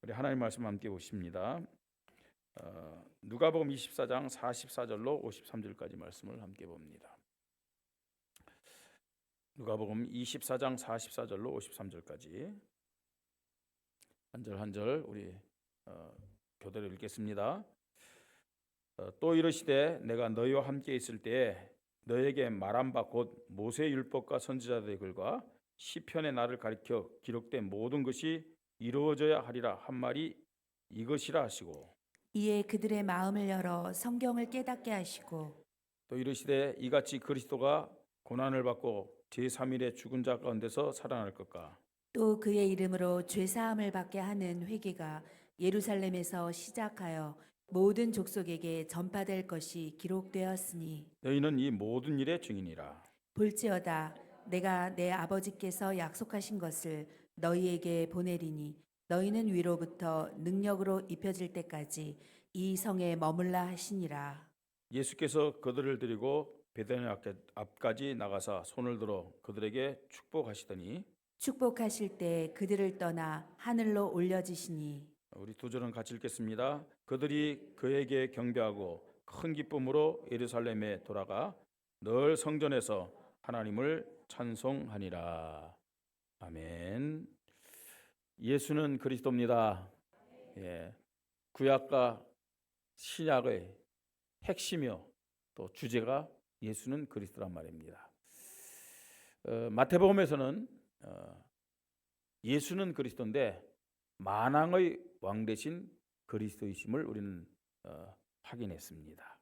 우리 하나님 말씀 함께 보십니다. 누가복음 24장 44절로 53절까지 말씀을 함께 봅니다. 누가복음 24장 44절로 53절까지 한 절 한 절 우리 교대로 읽겠습니다. 또 이르시되 내가 너희와 함께 있을 때에 너에게 말한 바 곧 모세 율법과 선지자들의 글과 시편의 나를 가리켜 기록된 모든 것이 이루어져야 하리라 한 말이 이것이라 하시고, 이에 그들의 마음을 열어 성경을 깨닫게 하시고, 또 이르시되 이같이 그리스도가 고난을 받고 제3일에 죽은 자 가운데서 살아날 것과 또 그의 이름으로 죄 사함을 받게 하는 회개가 예루살렘에서 시작하여 모든 족속에게 전파될 것이 기록되었으니, 너희는 이 모든 일의 증인이라. 볼지어다 내가 내 아버지께서 약속하신 것을 너희에게 보내리니 너희는 위로부터 능력으로 입혀질 때까지 이 성에 머물라 하시니라. 예수께서 그들을 데리고 베다냐 앞까지 나가사 손을 들어 그들에게 축복하시더니, 축복하실 때 그들을 떠나 하늘로 올려지시니, 우리 두 절은 같이 읽겠습니다. 그들이 그에게 경배하고 큰 기쁨으로 예루살렘에 돌아가 늘 성전에서 하나님을 찬송하니라. 아멘. 예수는 그리스도입니다. 예, 구약과 신약의 핵심이요 또 주제가 예수는 그리스도란 말입니다. 마태복음에서는 예수는 그리스도인데 만왕의 왕 대신 그리스도이심을 우리는 확인했습니다.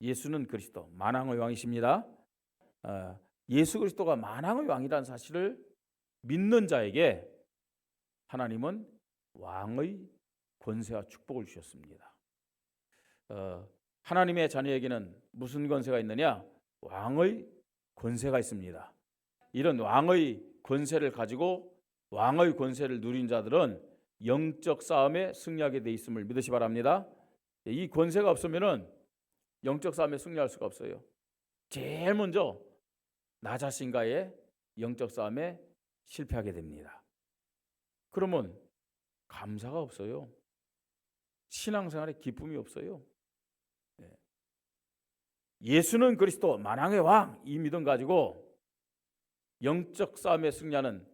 예수는 그리스도, 만왕의 왕이십니다. 예수 그리스도가 만왕의 왕이라는 사실을 믿는 자에게 하나님은 왕의 권세와 축복을 주셨습니다. 하나님의 자녀에게는 무슨 권세가 있느냐? 왕의 권세가 있습니다. 이런 왕의 권세를 가지고 왕의 권세를 누린 자들은 영적 싸움에 승리하게 돼 있음을 믿으시 바랍니다. 이 권세가 없으면은 영적 싸움에 승리할 수가 없어요. 제일 먼저 나 자신과의 영적 싸움에 실패하게 됩니다. 그러면 감사가 없어요. 신앙생활에 기쁨이 없어요. 예수는 그리스도 만왕의 왕, 이 믿음 가지고 영적 싸움에 승리하는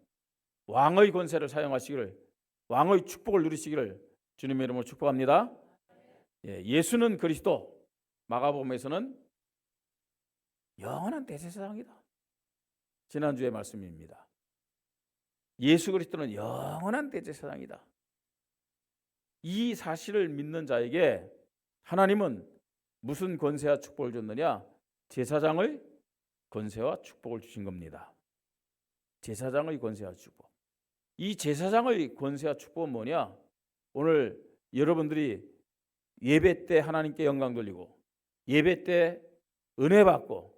왕의 권세를 사용하시기를, 왕의 축복을 누리시기를 주님의 이름으로 축복합니다. 예수는 그리스도, 마가복음에서는 영원한 대제사장이다. 지난주의 말씀입니다. 예수 그리스도는 영원한 대제사장이다. 이 사실을 믿는 자에게 하나님은 무슨 권세와 축복을 줬느냐? 제사장의 권세와 축복을 주신 겁니다. 제사장의 권세와 축복. 이 제사장의 권세와 축복은 뭐냐? 오늘 여러분들이 예배 때 하나님께 영광 돌리고 예배 때 은혜 받고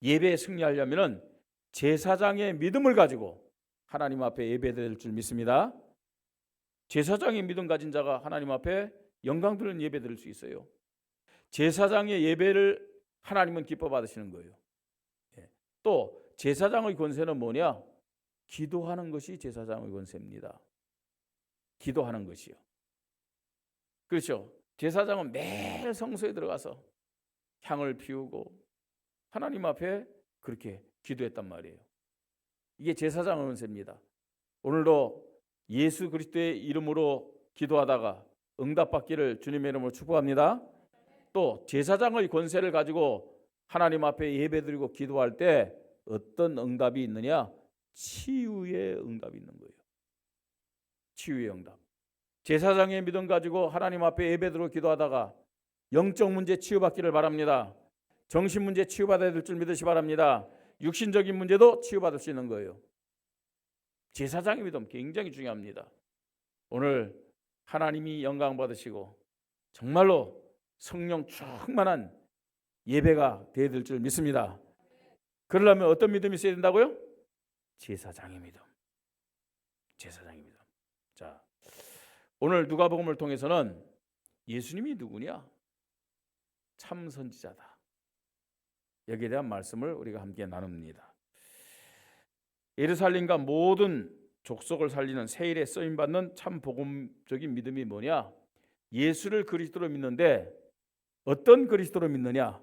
예배에 승리하려면 제사장의 믿음을 가지고 하나님 앞에 예배드릴 줄 믿습니다. 제사장의 믿음 가진 자가 하나님 앞에 영광 돌리는 예배 드릴 수 있어요. 제사장의 예배를 하나님은 기뻐 받으시는 거예요. 또 제사장의 권세는 뭐냐? 기도하는 것이 제사장의 권세입니다. 기도하는 것이요. 그렇죠. 제사장은 매일 성소에 들어가서 향을 피우고 하나님 앞에 그렇게 기도했단 말이에요. 이게 제사장의 권세입니다. 오늘도 예수 그리스도의 이름으로 기도하다가 응답받기를 주님의 이름으로 축복합니다. 또 제사장의 권세를 가지고 하나님 앞에 예배드리고 기도할 때 어떤 응답이 있느냐? 치유의 응답이 있는 거예요. 치유의 응답. 제사장의 믿음 가지고 하나님 앞에 예배드리고 기도하다가 영적 문제 치유받기를 바랍니다. 정신 문제 치유받아야 될 줄 믿으시 바랍니다. 육신적인 문제도 치유받을 수 있는 거예요. 제사장의 믿음 굉장히 중요합니다. 오늘 하나님이 영광 받으시고 정말로 성령 충만한 예배가 되어야 될 줄 믿습니다. 그러려면 어떤 믿음이 있어야 된다고요? 제사장의 믿음. 제사장의 믿음. 자, 오늘 누가복음을 통해서는 예수님이 누구냐? 참 선지자다. 여기에 대한 말씀을 우리가 함께 나눕니다. 예루살렘과 모든 족속을 살리는 새 일에 쓰임 받는 참 복음적인 믿음이 뭐냐? 예수를 그리스도로 믿는데 어떤 그리스도로 믿느냐?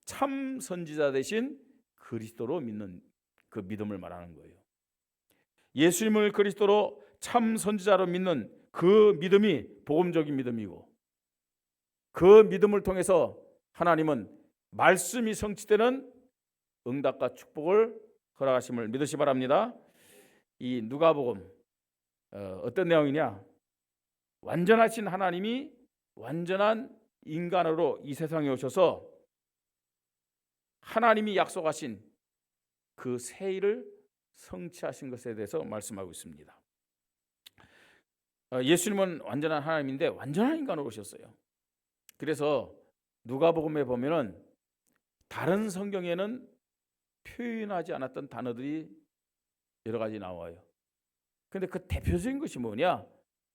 참 선지자 대신 그리스도로 믿는 그 믿음을 말하는 거예요. 예수님을 그리스도로 참 선지자로 믿는 그 믿음이 복음적인 믿음이고, 그 믿음을 통해서 하나님은 말씀이 성취되는 응답과 축복을 허락하심을 믿으시 바랍니다. 이 누가복음 어떤 내용이냐? 완전하신 하나님이 완전한 인간으로 이 세상에 오셔서 하나님이 약속하신 그 새 일을 성취하신 것에 대해서 말씀하고 있습니다. 예수님은 완전한 하나님인데 완전한 인간으로 오셨어요. 그래서 누가복음에 보면은 다른 성경에는 표현하지 않았던 단어들이 여러 가지 나와요. 근데 그 대표적인 것이 뭐냐?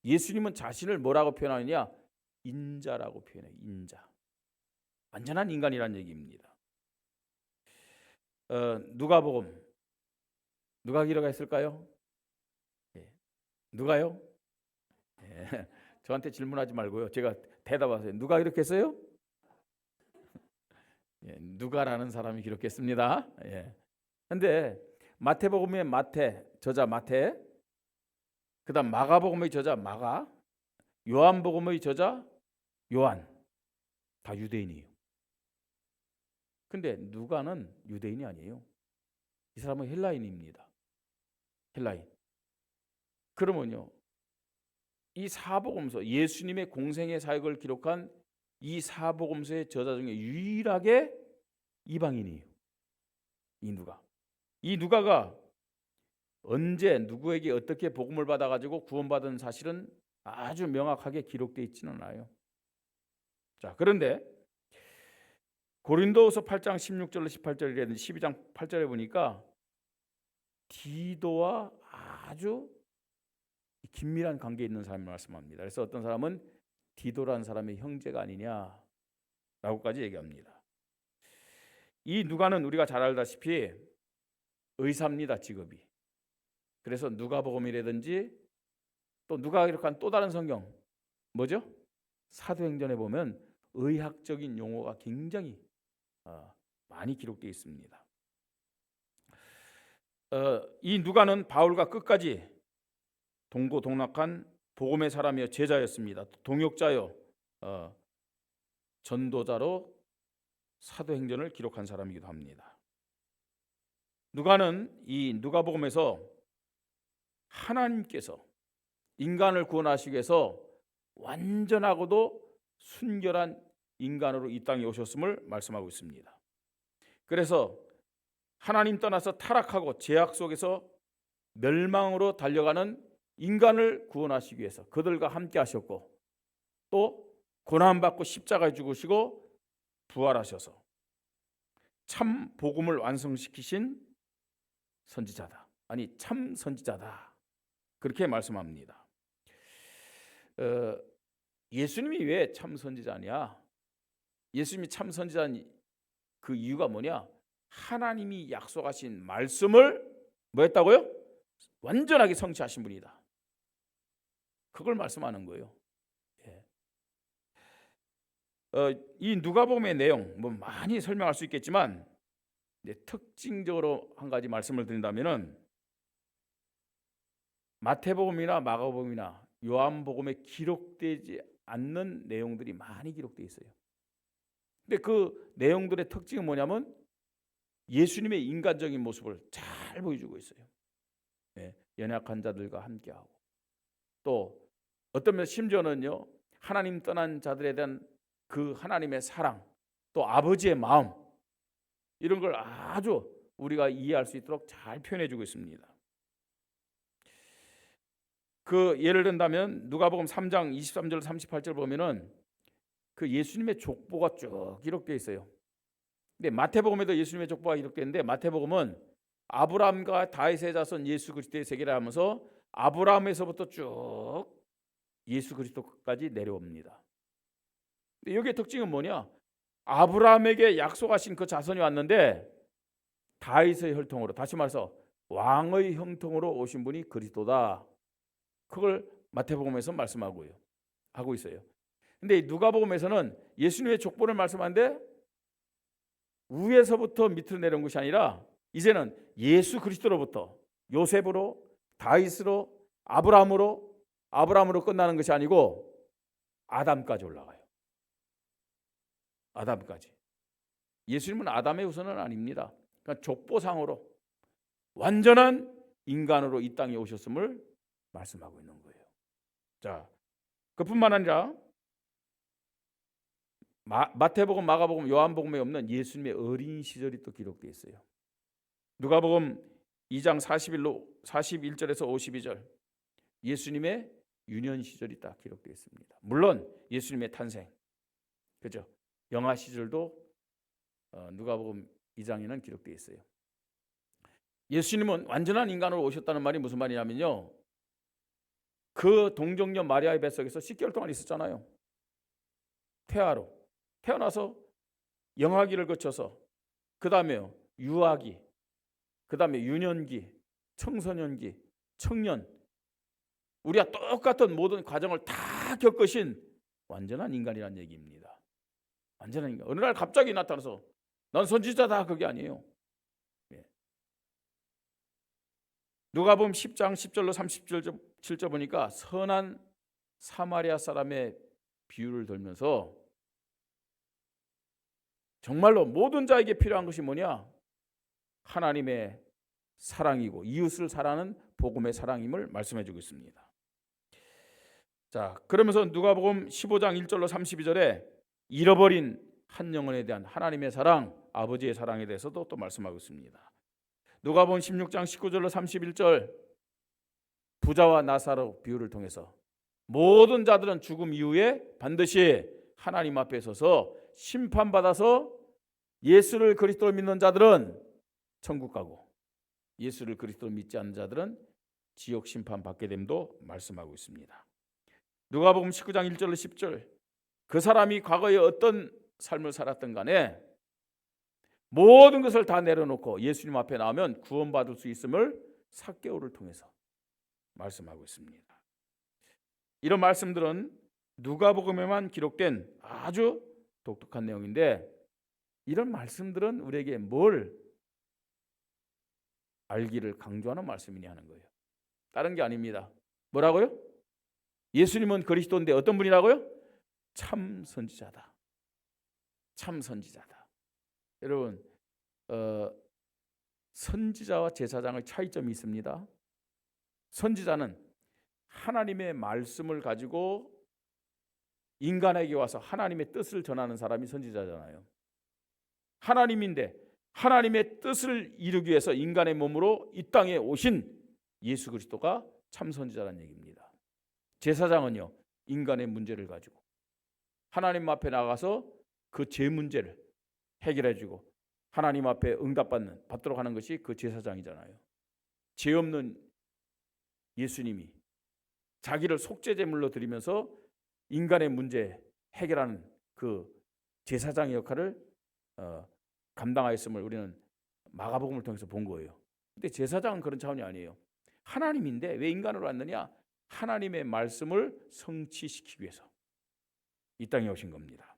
예수님은 자신을 뭐라고 표현하느냐? 인자라고 표현해요. 인자. 완전한 인간이라는 얘기입니다. 누가복음 누가 기록했을까요? 누가요? 저한테 질문하지 말고요. 제가 대답하세요. 누가 기록했어요? 누가라는 사람이 기록했습니다. 그런데 마태복음의 마태, 저자 마태, 그다음 마가복음의 저자 마가, 요한복음의 저자 요한, 다 유대인이에요. 근데 누가는 유대인이 아니에요. 이 사람은 헬라인입니다. 헬라인. 그러면요, 이 사복음서, 예수님의 공생의 사역을 기록한 이 사복음서의 저자 중에 유일하게 이방인이에요. 이 누가가 언제 누구에게 어떻게 복음을 받아가지고 구원받은 사실은 아주 명확하게 기록되어 있지는 않아요. 자, 그런데 고린도후서 8장 16절로 18절이라든지 12장 8절에 보니까 디도와 아주 긴밀한 관계에 있는 사람을 말씀합니다. 그래서 어떤 사람은 디도라는 사람의 형제가 아니냐라고까지 얘기합니다. 이 누가는 우리가 잘 알다시피 의사입니다, 직업이. 그래서 누가복음이라든지 또 누가 기록한 또 다른 성경 뭐죠? 사도행전에 보면 의학적인 용어가 굉장히 많이 기록되어 있습니다. 이 누가는 바울과 끝까지 동고동락한 복음의 사람이요 제자였습니다. 동역자요 전도자로 사도행전을 기록한 사람이기도 합니다. 누가는 이 누가복음에서 하나님께서 인간을 구원하시기 위해서 완전하고도 순결한 인간으로 이 땅에 오셨음을 말씀하고 있습니다. 그래서 하나님 떠나서 타락하고 죄악 속에서 멸망으로 달려가는 인간을 구원하시기 위해서 그들과 함께 하셨고, 또 고난받고 십자가에 죽으시고 부활하셔서 참 복음을 완성시키신 선지자다. 아니 참 선지자다. 그렇게 말씀합니다. 예수님이 왜 참 선지자냐? 예수님이 참 선지자인 그 이유가 뭐냐? 하나님이 약속하신 말씀을 뭐 했다고요? 완전하게 성취하신 분이다. 그걸 말씀하는 거예요. 이 누가복음의 내용 뭐 많이 설명할 수 있겠지만 특징적으로 한 가지 말씀을 드린다면은 마태복음이나 마가복음이나 요한복음에 기록되지 않는 내용들이 많이 기록되어 있어요. 근데 그 내용들의 특징은 뭐냐면 예수님의 인간적인 모습을 잘 보여주고 있어요. 연약한 자들과 함께하고, 또 어떤 면 심지어는요 하나님 떠난 자들에 대한 그 하나님의 사랑, 또 아버지의 마음, 이런 걸 아주 우리가 이해할 수 있도록 잘 표현해주고 있습니다. 그 예를 든다면 누가복음 3장 23절 38절 보면은 그 예수님의 족보가 쭉 기록되어 있어요. 근데 마태복음에도 예수님의 족보가 기록되는데 마태복음은 아브라함과 다윗의 자손 예수 그리스도의 세계라 하면서 아브라함에서부터 쭉 예수 그리스도까지 내려옵니다. 근데 여기의 특징은 뭐냐? 아브라함에게 약속하신 그 자손이 왔는데 다윗의 혈통으로, 다시 말해서 왕의 형통으로 오신 분이 그리스도다. 그걸 마태복음에서 하고 있어요. 근데 누가복음에서는 예수님의 족보를 말씀하는데 위에서부터 밑으로 내려온 것이 아니라 이제는 예수 그리스도로부터 요셉으로 다윗으로 아브라함으로 끝나는 것이 아니고 아담까지 올라가요. 아담까지. 예수님은 아담의 후손은 아닙니다. 그러니까 족보상으로 완전한 인간으로 이 땅에 오셨음을 말씀하고 있는 거예요. 자, 그뿐만 아니라 마태복음, 마가복음, 요한복음에 없는 예수님의 어린 시절이 또 기록되어 있어요. 누가복음 2장 41절에서 52절 예수님의 유년 시절이 딱 기록되어 있습니다. 물론 예수님의 탄생, 그죠? 영아 시절도 누가복음 2장에는 기록되어 있어요. 예수님은 완전한 인간으로 오셨다는 말이 무슨 말이냐면요, 그 동정녀 마리아의 뱃속에서 10개월 동안 있었잖아요. 태아로 태어나서 영아기를 거쳐서 그 다음에 유아기, 그 다음에 유년기, 청소년기, 청년, 우리가 똑같은 모든 과정을 다 겪으신 완전한 인간이라는 얘기입니다. 완전한 인간. 어느 날 갑자기 나타나서 난 선지자다, 그게 아니에요. 누가복음 10장 10절로 37절 보니까 선한 사마리아 사람의 비유를 들면서 정말로 모든 자에게 필요한 것이 뭐냐? 하나님의 사랑이고 이웃을 사랑하는 복음의 사랑임을 말씀해 주고 있습니다. 자, 그러면서 누가복음 15장 1절로 32절에 잃어버린 한 영혼에 대한 하나님의 사랑, 아버지의 사랑에 대해서도 또 말씀하고 있습니다. 누가복음 16장 19절로 31절 부자와 나사로 비유를 통해서 모든 자들은 죽음 이후에 반드시 하나님 앞에 서서 심판받아서 예수를 그리스도로 믿는 자들은 천국 가고 예수를 그리스도로 믿지 않는 자들은 지옥 심판 받게 됨도 말씀하고 있습니다. 누가복음 19장 1절로 10절 그 사람이 과거에 어떤 삶을 살았든 간에 모든 것을 다 내려놓고 예수님 앞에 나오면 구원받을 수 있음을 삭개오를 통해서 말씀하고 있습니다. 이런 말씀들은 누가복음에만 기록된 아주 독특한 내용인데 이런 말씀들은 우리에게 뭘 알기를 강조하는 말씀이냐 하는 거예요. 다른 게 아닙니다. 뭐라고요? 예수님은 그리스도인데 어떤 분이라고요? 참 선지자다. 참 선지자다. 여러분, 선지자와 제사장의 차이점이 있습니다. 선지자는 하나님의 말씀을 가지고 인간에게 와서 하나님의 뜻을 전하는 사람이 선지자잖아요. 하나님인데 하나님의 뜻을 이루기 위해서 인간의 몸으로 이 땅에 오신 예수 그리스도가 참 선지자라는 얘기입니다. 제사장은요, 인간의 문제를 가지고 하나님 앞에 나가서 그 죄 문제를 해결해주고 하나님 앞에 받도록 하는 것이 그 제사장이잖아요. 죄 없는 예수님이 자기를 속죄제물로 드리면서 인간의 문제 해결하는 그 제사장의 역할을 감당하였음을 우리는 마가복음을 통해서 본 거예요. 근데 제사장은 그런 차원이 아니에요. 하나님인데 왜 인간으로 왔느냐? 하나님의 말씀을 성취시키기 위해서 이 땅에 오신 겁니다.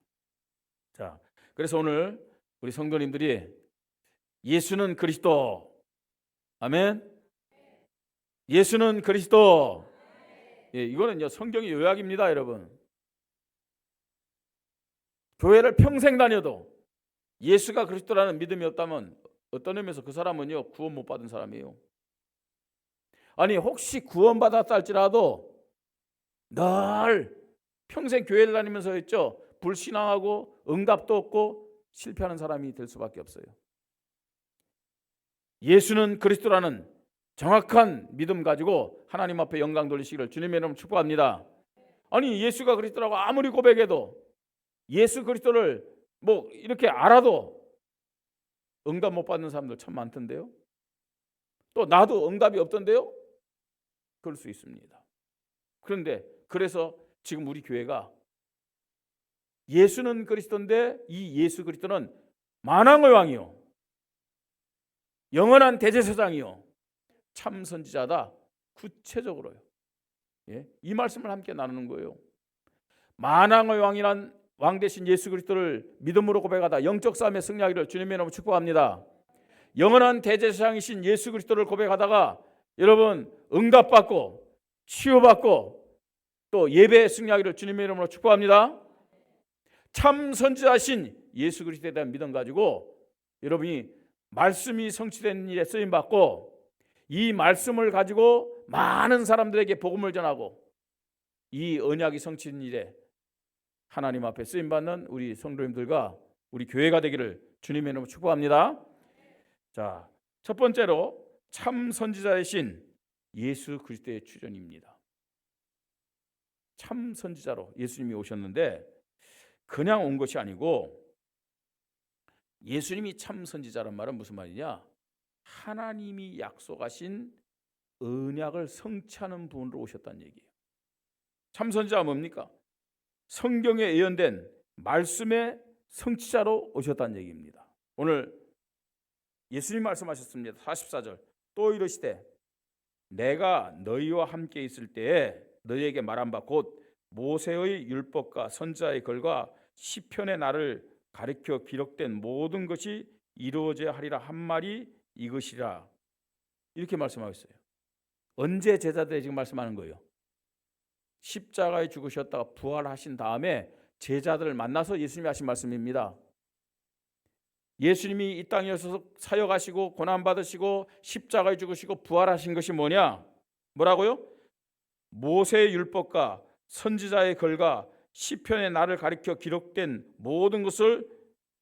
자, 그래서 오늘 우리 성도님들이 예수는 그리스도, 아멘. 예수는 그리스도. 예, 이거는요 성경의 요약입니다, 여러분. 교회를 평생 다녀도 예수가 그리스도라는 믿음이 없다면 어떤 의미에서 그 사람은요 구원 못 받은 사람이에요. 아니 혹시 구원 받았다 할지라도 늘 평생 교회를 다니면서 했죠. 불신앙하고 응답도 없고 실패하는 사람이 될 수밖에 없어요. 예수는 그리스도라는 정확한 믿음 가지고 하나님 앞에 영광 돌리시기를 주님의 이름으로 축복합니다. 아니 예수가 그리스도라고 아무리 고백해도 예수 그리스도를 뭐 이렇게 알아도 응답 못 받는 사람들 참 많던데요. 또 나도 응답이 없던데요. 그럴 수 있습니다. 그런데 그래서 지금 우리 교회가 예수는 그리스도인데 이 예수 그리스도는 만왕의 왕이요 영원한 대제사장이요 참 선지자다. 구체적으로요. 예? 이 말씀을 함께 나누는 거예요. 만왕의 왕이란 왕 대신 예수 그리스도를 믿음으로 고백하다 영적 싸움에 승리하기를 주님의 이름으로 축복합니다. 영원한 대제사장이신 예수 그리스도를 고백하다가 여러분 응답받고 치유받고 또 예배에 승리하기를 주님의 이름으로 축복합니다. 참 선지자신 예수 그리스도에 대한 믿음 가지고 여러분이 말씀이 성취된 일에 쓰임받고 이 말씀을 가지고 많은 사람들에게 복음을 전하고 이 언약이 성취된 일에 하나님 앞에 쓰임받는 우리 성도님들과 우리 교회가 되기를 주님의 이름으로 축복합니다. 자, 첫 번째로 참 선지자이신 예수 그리스도의 출현입니다. 참 선지자로 예수님이 오셨는데 그냥 온 것이 아니고 예수님이 참 선지자란 말은 무슨 말이냐? 하나님이 약속하신 언약을 성취하는 분으로 오셨다는 얘기예요. 참 선지자가 뭡니까? 성경에 예언된 말씀의 성취자로 오셨다는 얘기입니다. 오늘 예수님 말씀하셨습니다. 44절 또 이르시되 내가 너희와 함께 있을 때에 너희에게 말한 바 곧 모세의 율법과 선지자의 글과 시편의 나를 가리켜 기록된 모든 것이 이루어져야 하리라 한 말이 이것이라. 이렇게 말씀하셨어요. 언제 제자들이 지금 말씀하는 거예요? 십자가에 죽으셨다가 부활하신 다음에 제자들을 만나서 예수님이 하신 말씀입니다. 예수님이 이 땅에 오셔서 사역하시고 고난받으시고 십자가에 죽으시고 부활하신 것이 뭐냐? 뭐라고요? 모세의 율법과 선지자의 글과 시편의 나를 가리켜 기록된 모든 것을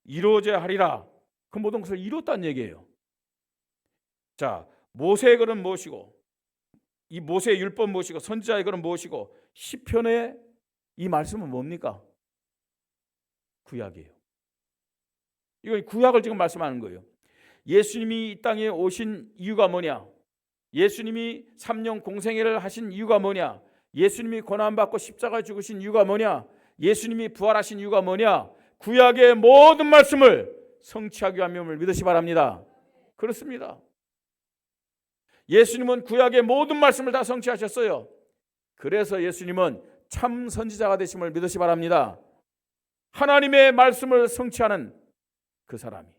이루어져야 하리라. 그 모든 것을 이뤘다는 얘기예요. 자, 모세의 글은 무엇이고 이 모세의 율법 무엇이고 선지자의 글은 무엇이고 시편의 이 말씀은 뭡니까? 구약이에요. 이건 구약을 지금 말씀하는 거예요. 예수님이 이 땅에 오신 이유가 뭐냐? 예수님이 3년 공생애를 하신 이유가 뭐냐? 예수님이 고난받고 십자가에 죽으신 이유가 뭐냐? 예수님이 부활하신 이유가 뭐냐? 구약의 모든 말씀을 성취하기 위함을 믿으시 바랍니다. 그렇습니다. 예수님은 구약의 모든 말씀을 다 성취하셨어요. 그래서 예수님은 참 선지자가 되심을 믿으시 바랍니다. 하나님의 말씀을 성취하는 그 사람이,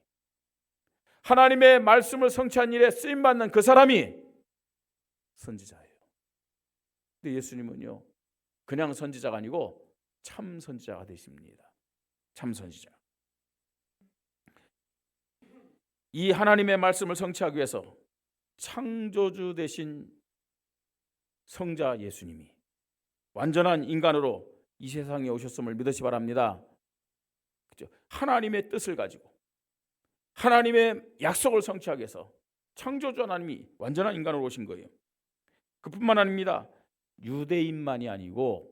하나님의 말씀을 성취한 일에 쓰임받는 그 사람이 선지자예요. 근데 예수님은요 그냥 선지자가 아니고 참 선지자가 되십니다. 참 선지자. 이 하나님의 말씀을 성취하기 위해서 창조주 되신 성자 예수님이 완전한 인간으로 이 세상에 오셨음을 믿으시 바랍니다. 그렇죠? 하나님의 뜻을 가지고 하나님의 약속을 성취하기 위해서 창조주 하나님이 완전한 인간으로 오신 거예요. 그뿐만 아닙니다. 유대인만이 아니고요.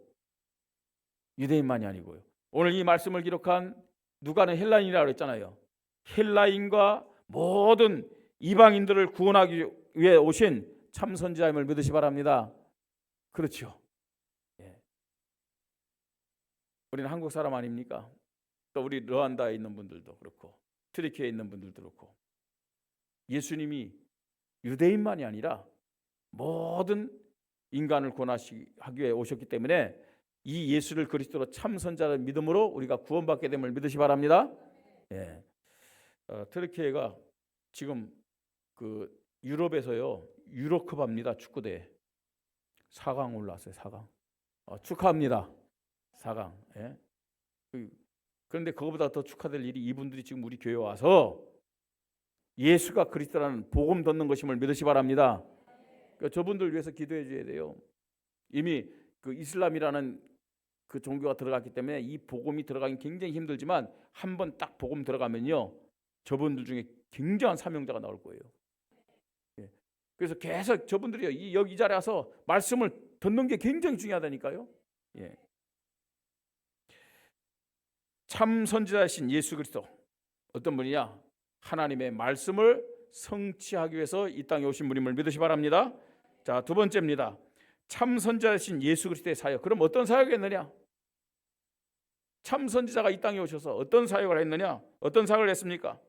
오늘 이 말씀을 기록한 누가는 헬라인이라고 했잖아요. 헬라인과 모든 이방인들을 구원하기 위해 오신 참 선지자임을 믿으시 바랍니다. 그렇죠. 예. 우리는 한국 사람 아닙니까? 또 우리 르완다에 있는 분들도 그렇고 트리키에 있는 분들도 그렇고 예수님이 유대인만이 아니라 모든 인간을 구원하기 위해 오셨기 때문에 이 예수를 그리스도로 참 선자를 믿음으로 우리가 구원받게 됨을 믿으시 바랍니다. 예. 트리키가 지금 그 유럽에서요 유로컵 합니다. 축구대 4강 올라왔어요. 4강. 축하합니다. 4강. 예. 그런데 그거보다 더 축하될 일이 이분들이 지금 우리 교회에 와서 예수가 그리스도라는 복음 듣는 것임을 믿으시 바랍니다. 그러니까 저분들 위해서 기도해 줘야 돼요. 이미 그 이슬람이라는 그 종교가 들어갔기 때문에 이 복음이 들어가긴 굉장히 힘들지만 한번 딱 복음 들어가면요 저분들 중에 굉장한 사명자가 나올 거예요. 예. 그래서 계속 저분들이 여기 이 자리에 와서 말씀을 듣는 게 굉장히 중요하다니까요. 예. 참 선지자이신 예수 그리스도 어떤 분이냐? 하나님의 말씀을 성취하기 위해서 이 땅에 오신 분임을 믿으시 바랍니다. 자, 두 번째입니다. 참 선지자이신 예수 그리스도의 사역. 그럼 어떤 사역을 했느냐? 참 선지자가 이 땅에 오셔서 어떤 사역을 했느냐? 어떤 사역을 했습니까?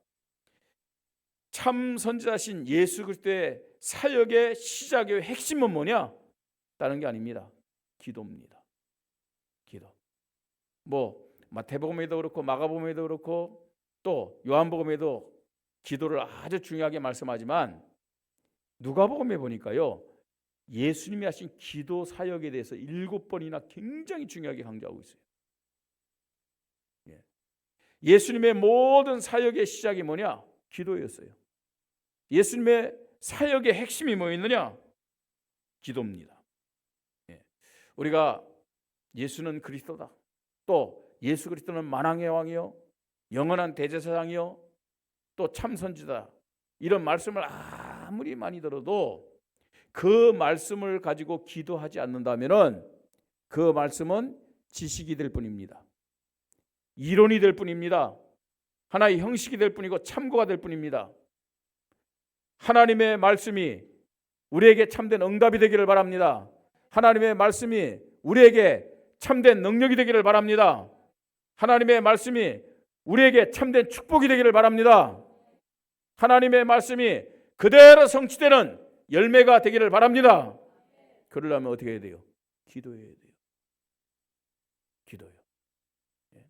참 선지자신 예수 그리스도의 사역의 시작의 핵심은 뭐냐? 다른 게 아닙니다. 기도입니다. 기도. 뭐 마태복음에도 그렇고 마가복음에도 그렇고 또 요한복음에도 기도를 아주 중요하게 말씀하지만 누가복음에 보니까요, 예수님이 하신 기도 사역에 대해서 7번이나 굉장히 중요하게 강조하고 있어요. 예수님의 모든 사역의 시작이 뭐냐? 기도였어요. 예수님의 사역의 핵심이 뭐였느냐? 기도입니다. 우리가 예수는 그리스도다, 또 예수 그리스도는 만왕의 왕이요 영원한 대제사장이요 또 참선지다, 이런 말씀을 아무리 많이 들어도 그 말씀을 가지고 기도하지 않는다면은 그 말씀은 지식이 될 뿐입니다. 이론이 될 뿐입니다. 하나의 형식이 될 뿐이고 참고가 될 뿐입니다. 하나님의 말씀이 우리에게 참된 응답이 되기를 바랍니다. 하나님의 말씀이 우리에게 참된 능력이 되기를 바랍니다. 하나님의 말씀이 우리에게 참된 축복이 되기를 바랍니다. 하나님의 말씀이 그대로 성취되는 열매가 되기를 바랍니다. 그러려면 어떻게 해야 돼요? 기도해야 돼요. 기도요.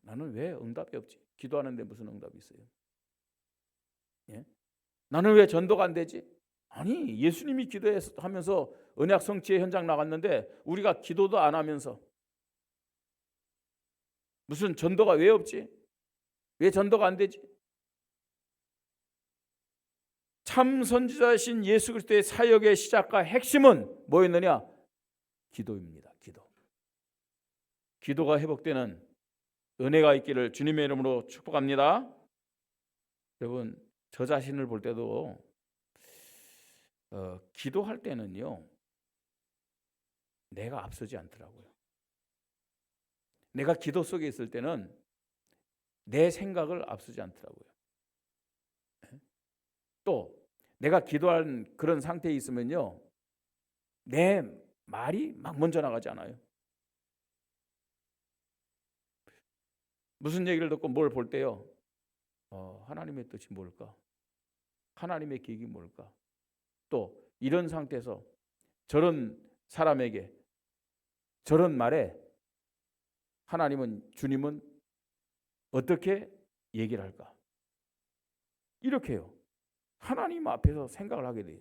나는 왜 응답이 없지? 기도하는데 무슨 응답이 있어요? 나는 왜 전도가 안 되지? 아니, 예수님이 기도하면서 언약 성취의 현장 나갔는데 우리가 기도도 안 하면서 무슨 전도가 왜 없지? 왜 전도가 안 되지? 참 선지자이신 예수 그리스도의 사역의 시작과 핵심은 뭐였느냐? 기도입니다. 기도. 기도가 회복되는 은혜가 있기를 주님의 이름으로 축복합니다. 여러분, 저 자신을 볼 때도 기도할 때는요, 내가 앞서지 않더라고요. 내가 기도 속에 있을 때는 내 생각을 앞서지 않더라고요. 또 내가 기도한 그런 상태에 있으면요, 내 말이 막 먼저 나가지 않아요. 무슨 얘기를 듣고 뭘 볼 때요, 하나님의 뜻이 뭘까? 하나님의 계획이 뭘까? 또 이런 상태에서 저런 사람에게 저런 말에 하나님은, 주님은 어떻게 얘기를 할까? 이렇게요. 하나님 앞에서 생각을 하게 돼요.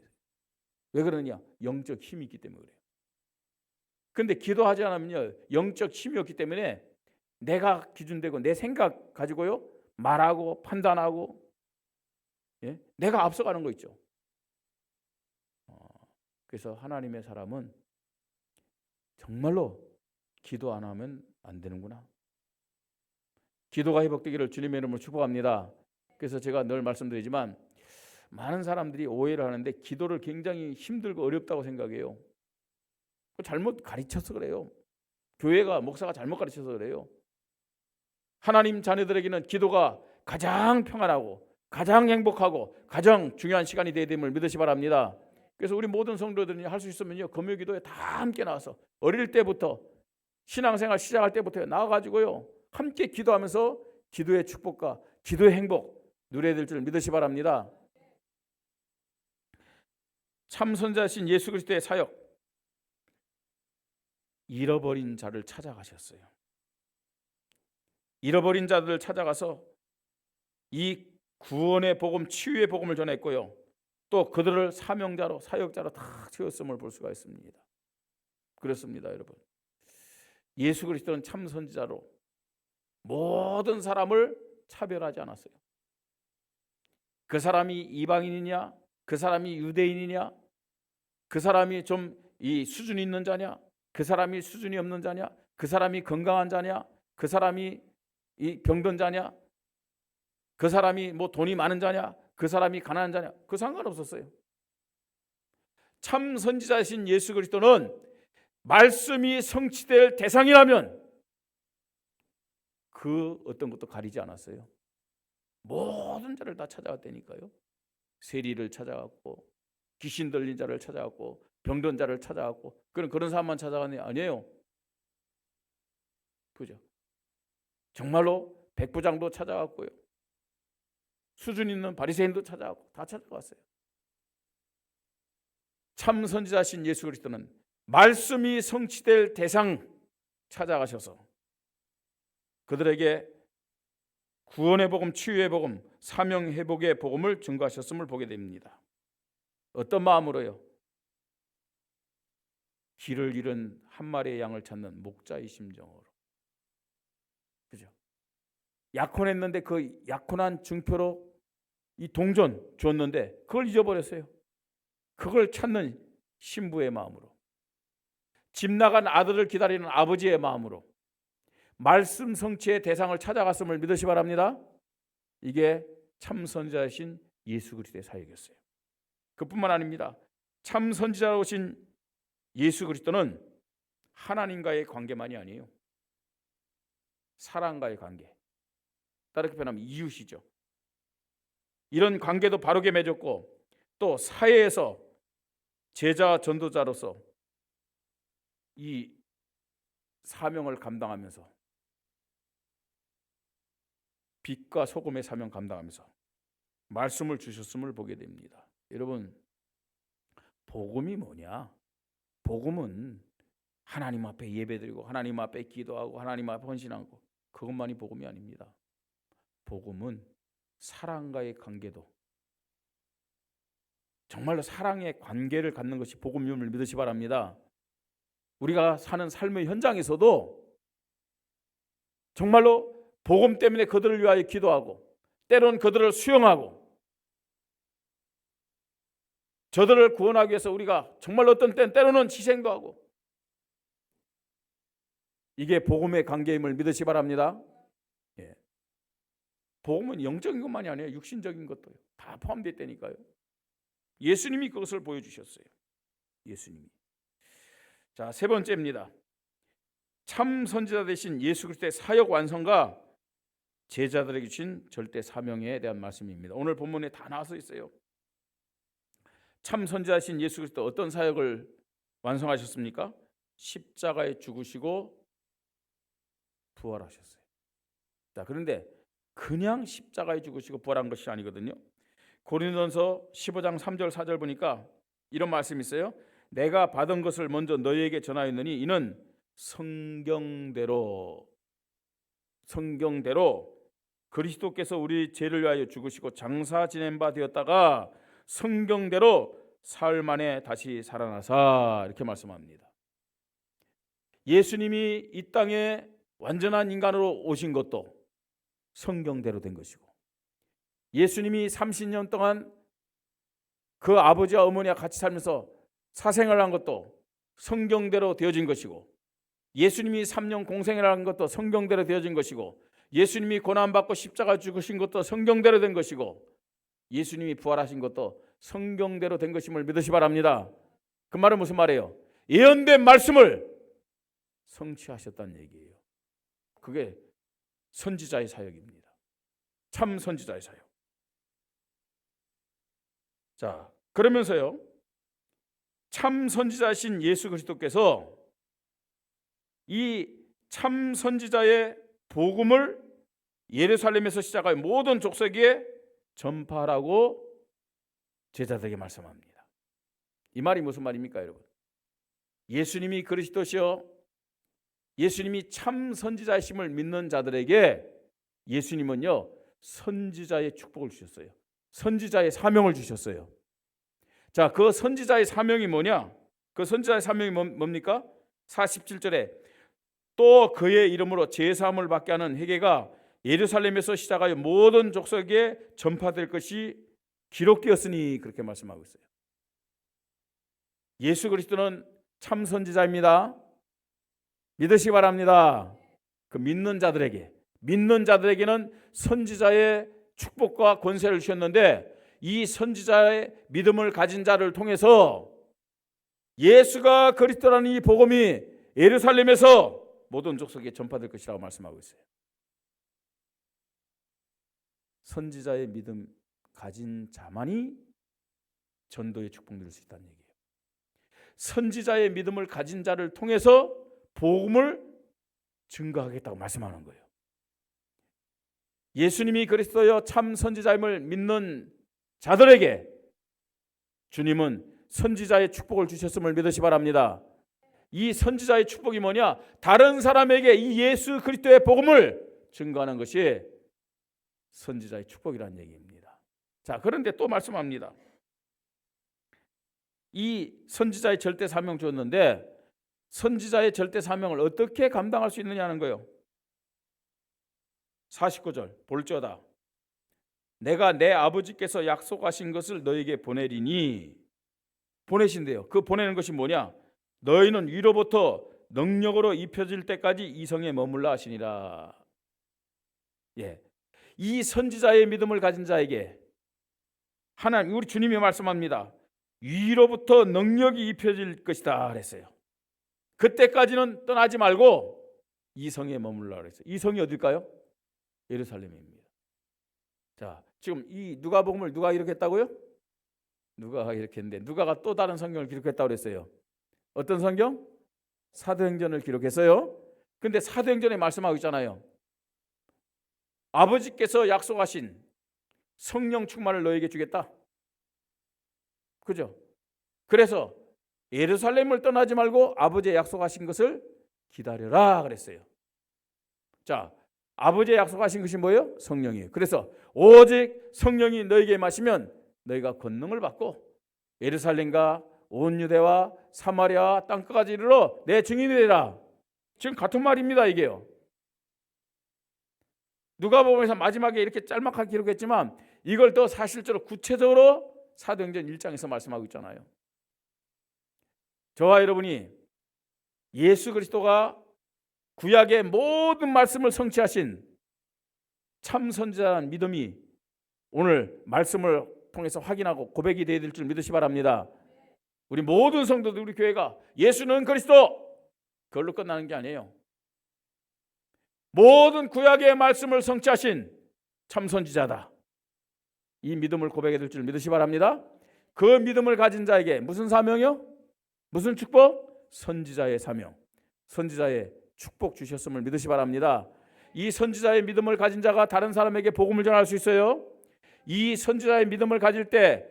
왜 그러냐? 영적 힘이 있기 때문에 그래요. 그런데 기도하지 않으면요, 영적 힘이 없기 때문에 내가 기준되고 내 생각 가지고요 말하고 판단하고, 내가 앞서가는 거 있죠. 그래서 하나님의 사람은 정말로 기도 안 하면 안 되는구나. 기도가 회복되기를 주님의 이름으로 축복합니다. 그래서 제가 늘 말씀드리지만 많은 사람들이 오해를 하는데 기도를 굉장히 힘들고 어렵다고 생각해요. 잘못 가르쳐서 그래요. 교회가, 목사가 잘못 가르쳐서 그래요. 하나님 자녀들에게는 기도가 가장 평안하고 가장 행복하고 가장 중요한 시간이 되어야 됨을 믿으시 바랍니다. 그래서 우리 모든 성도들이 할 수 있으면요, 금요 기도에 다 함께 나와서 어릴 때부터 신앙생활 시작할 때부터 나와가지고요 함께 기도하면서 기도의 축복과 기도의 행복 누려야 될 줄 믿으시 바랍니다. 참 선지자신 예수 그리스도의 사역, 잃어버린 자를 찾아가셨어요. 잃어버린 자들을 찾아가서 이 구원의 복음, 치유의 복음을 전했고요, 또 그들을 사명자로, 사역자로 다 세웠음을 볼 수가 있습니다. 그렇습니다, 여러분. 예수 그리스도는 참 선지자로 모든 사람을 차별하지 않았어요. 그 사람이 이방인이냐, 그 사람이 유대인이냐, 그 사람이 좀 이 수준이 있는 자냐, 그 사람이 수준이 없는 자냐, 그 사람이 건강한 자냐, 그 사람이 이 병든 자냐, 그 사람이 뭐 돈이 많은 자냐, 그 사람이 가난한 자냐, 그 상관없었어요. 참 선지자이신 예수 그리스도는 말씀이 성취될 대상이라면 그 어떤 것도 가리지 않았어요. 모든 자를 다 찾아갔다니까요. 세리를 찾아갔고, 귀신 들린 자를 찾아갔고, 병든 자를 찾아갔고, 그런 사람만 찾아가는 게 아니에요. 그죠? 정말로 백부장도 찾아갔고요, 수준 있는 바리새인도 찾아갔고, 다 찾아갔어요. 참 선지자신 예수 그리스도는 말씀이 성취될 대상 찾아가셔서 그들에게 구원의 복음, 치유의 복음, 사명 회복의 복음을 증거하셨음을 보게 됩니다. 어떤 마음으로요? 길을 잃은 한 마리의 양을 찾는 목자의 심정으로. 그죠? 약혼했는데 그 약혼한 증표로 이 동전 줬는데 그걸 잊어버렸어요. 그걸 찾는 신부의 마음으로, 집 나간 아들을 기다리는 아버지의 마음으로 말씀 성취의 대상을 찾아갔음을 믿으시 바랍니다. 이게 참 선지자이신 예수 그리스도의 사역이었어요. 그뿐만 아닙니다. 참 선지자로신 예수 그리스도는 하나님과의 관계만이 아니에요. 사람과의 관계, 다르게 표현하면 이웃이죠. 이런 관계도 바르게 맺었고 또 사회에서 제자 전도자로서 이 사명을 감당하면서 빛과 소금의 사명 감당하면서 말씀을 주셨음을 보게 됩니다. 여러분, 복음이 뭐냐? 복음은 하나님 앞에 예배드리고 하나님 앞에 기도하고 하나님 앞에 헌신하고 그것만이 복음이 아닙니다. 복음은 사랑과의 관계도, 정말로 사랑의 관계를 갖는 것이 복음임을 믿으시 바랍니다. 우리가 사는 삶의 현장에서도 정말로 복음 때문에 그들을 위하여 기도하고 때로는 그들을 수용하고 저들을 구원하기 위해서 우리가 정말 어떤 때는 때로는 희생도 하고, 이게 복음의 관계임을 믿으시 바랍니다. 예. 복음은 영적인 것만이 아니에요. 육신적인 것도 다 포함되어 있다니까요. 예수님이 그것을 보여주셨어요. 예수님이. 자, 세 번째입니다. 참 선지자 되신 예수 그리스도의 사역 완성과 제자들에게 주신 절대 사명에 대한 말씀입니다. 오늘 본문에 다 나와서 있어요. 참 선지자신 예수 그리스도 어떤 사역을 완성하셨습니까? 십자가에 죽으시고 부활하셨어요. 자, 그런데 그냥 십자가에 죽으시고 부활한 것이 아니거든요. 고린도전서 15장 3절 4절 보니까 이런 말씀이 있어요. 내가 받은 것을 먼저 너희에게 전하였느니 이는 성경대로 그리스도께서 우리 죄를 위하여 죽으시고 장사 지낸 바 되었다가 성경대로 사흘 만에 다시 살아나사, 이렇게 말씀합니다. 예수님이 이 땅에 완전한 인간으로 오신 것도 성경대로 된 것이고, 예수님이 30년 동안 그 아버지와 어머니와 같이 살면서 사생활을 한 것도 성경대로 되어진 것이고, 예수님이 3년 공생을 한 것도 성경대로 되어진 것이고, 예수님이 고난받고 십자가 죽으신 것도 성경대로 된 것이고, 예수님이 부활하신 것도 성경대로 된 것임을 믿으시 바랍니다. 그 말은 무슨 말이에요? 예언된 말씀을 성취하셨다는 얘기예요. 그게 선지자의 사역입니다. 참 선지자의 사역. 자, 그러면서요, 참 선지자신 예수 그리스도께서 이 참 선지자의 복음을 예루살렘에서 시작하여 모든 족속에 전파하라고 제자들에게 말씀합니다. 이 말이 무슨 말입니까, 여러분? 예수님이 그리스도시요, 예수님이 참 선지자이심을 믿는 자들에게 예수님은요 선지자의 축복을 주셨어요. 선지자의 사명을 주셨어요. 자, 그 선지자의 사명이 뭐냐? 그 선지자의 사명이 뭡니까? 47절에 또 그의 이름으로 제사함을 받게 하는 회개가 예루살렘에서 시작하여 모든 족속에 전파될 것이 기록되었으니, 그렇게 말씀하고 있어요. 예수 그리스도는 참 선지자입니다. 믿으시기 바랍니다. 그 믿는 자들에게는 선지자의 축복과 권세를 주셨는데, 이 선지자의 믿음을 가진 자를 통해서 예수가 그리스도라는 이 복음이 예루살렘에서 모든 족속에 전파될 것이라고 말씀하고 있어요. 선지자의 믿음 가진 자만이 전도의 축복 누릴 수 있다는 얘기예요. 선지자의 믿음을 가진 자를 통해서 복음을 증거하겠다고 말씀하는 거예요. 예수님이 그리스도여 참 선지자임을 믿는 자들에게 주님은 선지자의 축복을 주셨음을 믿으시 바랍니다. 이 선지자의 축복이 뭐냐? 다른 사람에게 이 예수 그리스도의 복음을 증거하는 것이 선지자의 축복이라는 얘기입니다. 자, 그런데 또 말씀합니다. 이 선지자의 절대 사명 줬는데 선지자의 절대 사명을 어떻게 감당할 수 있느냐는 거예요. 49절 볼지어다 내가 내 아버지께서 약속하신 것을 너에게 보내리니, 보내신대요. 그 보내는 것이 뭐냐? 너희는 위로부터 능력으로 입혀질 때까지 이 성에 머물라 하시니라. 예, 이 선지자의 믿음을 가진 자에게 하나님, 우리 주님이 말씀합니다. 위로부터 능력이 입혀질 것이다 그랬어요. 그때까지는 떠나지 말고 이 성에 머물라 그랬어요. 이 성이 어딜까요? 예루살렘입니다. 자, 지금 이 누가복음을 누가 기록했다고요? 누가가 이렇게 했는데 누가가 또 다른 성경을 기록했다고 그랬어요. 어떤 성경? 사도행전을 기록했어요. 근데 사도행전에 말씀하고 있잖아요. 아버지께서 약속하신 성령 충만을 너에게 주겠다. 그죠? 그래서 예루살렘을 떠나지 말고 아버지의 약속하신 것을 기다려라 그랬어요. 자, 아버지의 약속하신 것이 뭐예요? 성령이에요. 그래서 오직 성령이 너에게 마시면 너희가 권능을 받고 예루살렘과 온 유대와 사마리아 땅끝까지 이르러 내 증인이 되라. 지금 같은 말입니다, 이게요. 누가복음에서 마지막에 이렇게 짤막하게 기록했지만 이걸 더 사실적으로 구체적으로 사도행전 1장에서 말씀하고 있잖아요. 저와 여러분이 예수 그리스도가 구약의 모든 말씀을 성취하신 참 선지자라는 믿음이 오늘 말씀을 통해서 확인하고 고백이 되어야 될 줄 믿으시 바랍니다. 우리 모든 성도들, 우리 교회가 예수는 그리스도 그걸로 끝나는 게 아니에요. 모든 구약의 말씀을 성취하신 참 선지자다. 이 믿음을 고백해야 될 줄 믿으시 바랍니다. 그 믿음을 가진 자에게 무슨 사명이요? 무슨 축복? 선지자의 사명, 선지자의 축복 주셨음을 믿으시 바랍니다. 이 선지자의 믿음을 가진 자가 다른 사람에게 복음을 전할 수 있어요. 이 선지자의 믿음을 가질 때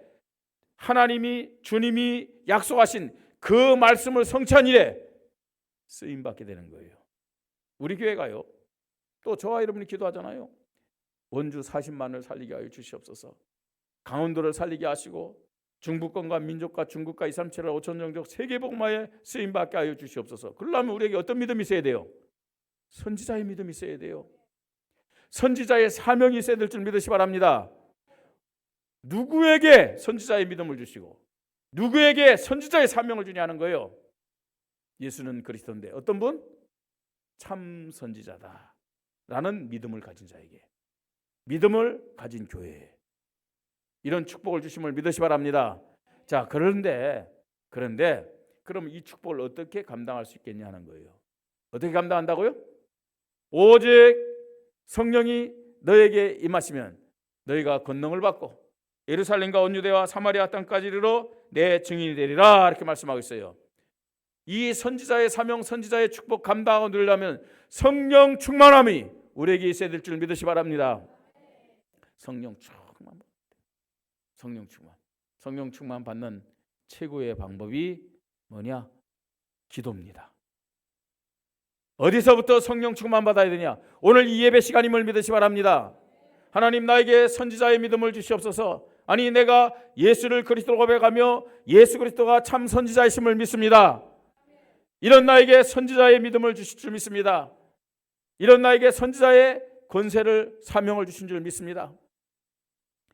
하나님이, 주님이 약속하신 그 말씀을 성취한 일에 쓰임받게 되는 거예요. 우리 교회가요, 또 저와 여러분이 기도하잖아요. 원주 40만을 살리게 하여 주시옵소서. 강원도를 살리게 하시고 중부권과 민족과 중국과 2, 3, 7, 5천 종족 세계복음화에 쓰임받게 하여 주시옵소서. 그러려면 우리에게 어떤 믿음이 있어야 돼요? 선지자의 믿음이 있어야 돼요. 선지자의 사명이 있어야 될 줄 믿으시 바랍니다. 누구에게 선지자의 믿음을 주시고 누구에게 선지자의 사명을 주냐는 거예요. 예수는 그리스도인데 어떤 분? 참 선지자다 라는 믿음을 가진 자에게, 믿음을 가진 교회에 이런 축복을 주심을 믿으시 바랍니다. 자, 그런데 그럼 이 축복을 어떻게 감당할 수 있겠냐 하는 거예요. 어떻게 감당한다고요? 오직 성령이 너에게 임하시면 너희가 권능을 받고 예루살렘과 온 유대와 사마리아 땅까지 이르러 내 증인이 되리라 이렇게 말씀하고 있어요. 이 선지자의 사명, 선지자의 축복 감당하고 누리려면 성령 충만함이 우리에게 있어야 될 줄 믿으시 바랍니다. 성령 충만 받는 최고의 방법이 뭐냐? 기도입니다. 어디서부터 성령 충만 받아야 되냐? 오늘 이 예배 시간임을 믿으시 바랍니다. 하나님, 나에게 선지자의 믿음을 주시옵소서. 아니, 내가 예수를 그리스도로 고백하며 예수 그리스도가 참 선지자이심을 믿습니다. 이런 나에게 선지자의 믿음을 주실 줄 믿습니다. 이런 나에게 선지자의 권세를, 사명을 주신 줄 믿습니다.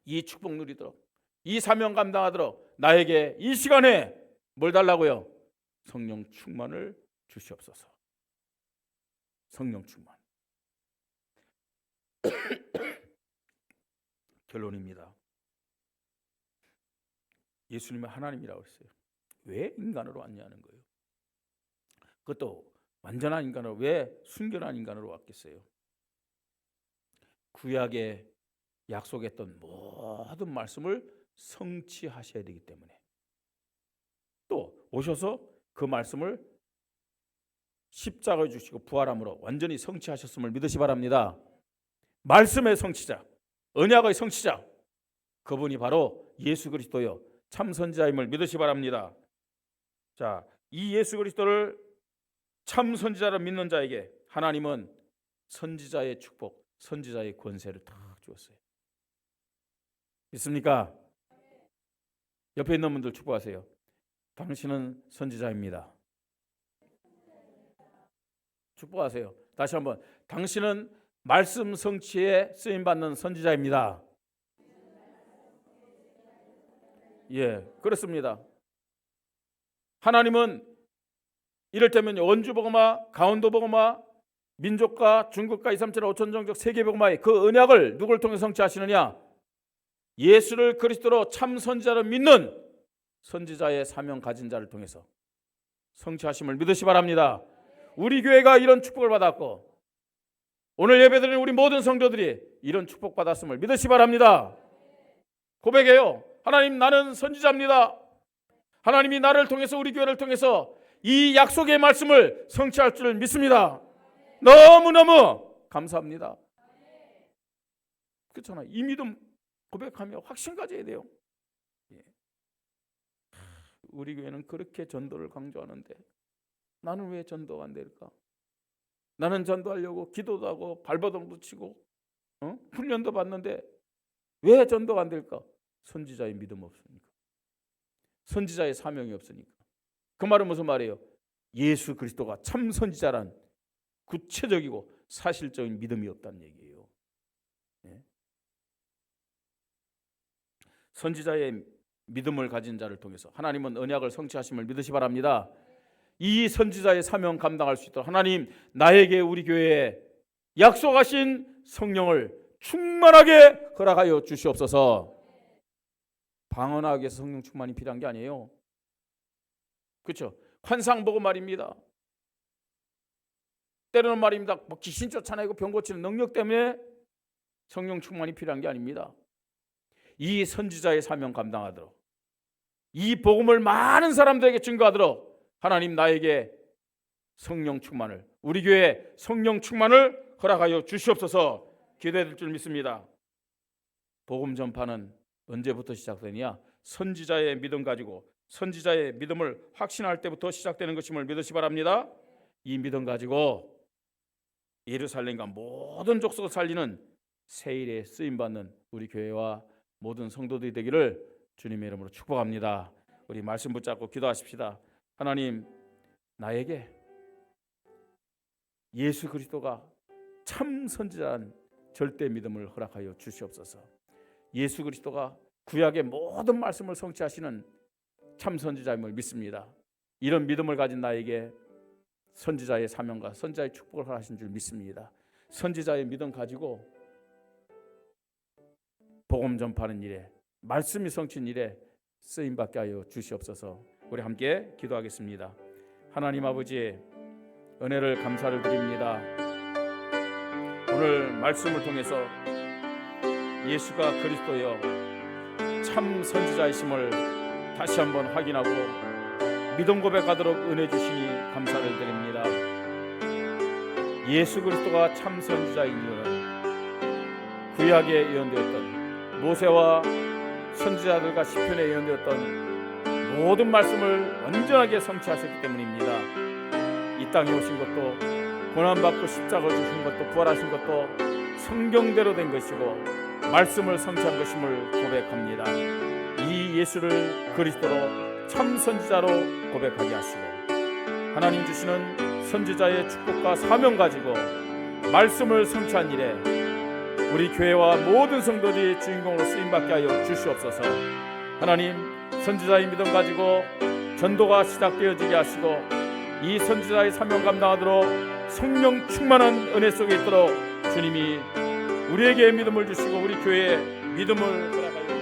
이 축복 누리도록, 이 사명 감당하도록 나에게 이 시간에 뭘 달라고요? 성령 충만을 주시옵소서. 성령 충만. 결론입니다. 예수님은 하나님이라고 했어요. 왜 인간으로 왔냐는 거예요. 그것도 완전한 인간으로, 왜 순결한 인간으로 왔겠어요? 구약에 약속했던 모든 말씀을 성취하셔야 되기 때문에, 또 오셔서 그 말씀을 십자가에 주시고 부활함으로 완전히 성취하셨음을 믿으시 바랍니다. 말씀의 성취자, 언약의 성취자, 그분이 바로 예수 그리스도요, 참 선지자임을 믿으시 바랍니다. 자, 이 예수 그리스도를 참 선지자로 믿는 자에게 하나님은 선지자의 축복, 선지자의 권세를 다 주었어요. 믿습니까? 옆에 있는 분들 축복하세요. 당신은 선지자입니다. 축복하세요. 다시 한번, 당신은 말씀 성취에 쓰임받는 선지자입니다. 예, 그렇습니다. 하나님은 이를테면 원주복음화, 강원도복음화, 민족과 중국과 237 5천 종족 세계복음화의 그 언약을 누구를 통해 성취하시느냐? 예수를 그리스도로 참 선지자로 믿는 선지자의 사명 가진 자를 통해서 성취하심을 믿으시 바랍니다. 우리 교회가 이런 축복을 받았고 오늘 예배드리는 우리 모든 성도들이 이런 축복 받았음을 믿으시 바랍니다. 고백해요. 하나님, 나는 선지자입니다. 하나님이 나를 통해서, 우리 교회를 통해서 이 약속의 말씀을 성취할 줄 믿습니다. 너무너무 감사합니다. 그렇잖아요. 이 믿음 고백하며 확신 가져야 돼요. 우리 교회는 그렇게 전도를 강조하는데 나는 왜 전도가 안 될까? 나는 전도하려고 기도도 하고 발버둥도 치고 훈련도 받는데 왜 전도가 안 될까? 선지자의 믿음 없으니까. 선지자의 사명이 없으니까. 그 말은 무슨 말이에요? 예수 그리스도가 참 선지자란 구체적이고 사실적인 믿음이 없다는 얘기예요. 선지자의 믿음을 가진 자를 통해서 하나님은 언약을 성취하심을 믿으시 바랍니다. 이 선지자의 사명 감당할 수 있도록 하나님, 나에게, 우리 교회에 약속하신 성령을 충만하게 허락하여 주시옵소서. 방언하기 위해서 성령 충만이 필요한 게 아니에요. 그렇죠? 환상 보고 말입니다. 때로는 말입니다. 뭐 귀신 쫓아내고 병 고치는 능력 때문에 성령 충만이 필요한 게 아닙니다. 이 선지자의 사명 감당하도록, 이 복음을 많은 사람들에게 증거하도록 하나님, 나에게 성령 충만을, 우리 교회에 성령 충만을 허락하여 주시옵소서. 기도해드릴 줄 믿습니다. 복음 전파는 언제부터 시작되냐? 선지자의 믿음 가지고, 선지자의 믿음을 확신할 때부터 시작되는 것임을 믿으시 바랍니다. 이 믿음 가지고 예루살렘과 모든 족속을 살리는 새 일에 쓰임받는 우리 교회와 모든 성도들이 되기를 주님의 이름으로 축복합니다. 우리 말씀 붙잡고 기도하십시다. 하나님, 나에게 예수 그리스도가 참 선지자란 절대 믿음을 허락하여 주시옵소서. 예수 그리스도가 구약의 모든 말씀을 성취하시는 참 선지자임을 믿습니다. 이런 믿음을 가진 나에게 선지자의 사명과 선지자의 축복을 허락하신 줄 믿습니다. 선지자의 믿음 가지고 복음 전파하는 일에, 말씀이 성취는 일에 쓰임받게 하여 주시옵소서. 우리 함께 기도하겠습니다. 하나님 아버지, 은혜를 감사를 드립니다. 오늘 말씀을 통해서 예수가 그리스도여 참 선지자이심을 다시 한번 확인하고 믿음 고백하도록 은혜 주시니 감사를 드립니다. 예수 그리스도가 참 선지자인 이유는 구약에 예언되었던 모세와 선지자들과 시편에 예언되었던 모든 말씀을 온전하게 성취하셨기 때문입니다. 이 땅에 오신 것도, 고난받고 십자가를 주신 것도, 부활하신 것도 성경대로 된 것이고 말씀을 성취한 것임을 고백합니다. 이 예수를 그리스도로 참 선지자로 고백하게 하시고 하나님 주시는 선지자의 축복과 사명 가지고 말씀을 성취한 일에 우리 교회와 모든 성도들이 주인공으로 쓰임받게 하여 주시옵소서. 하나님, 선지자의 믿음 가지고 전도가 시작되어지게 하시고 이 선지자의 사명 감당하도록 성령 충만한 은혜 속에 있도록 주님이 우리에게 믿음을 주시고 우리 교회에 믿음을 허락하여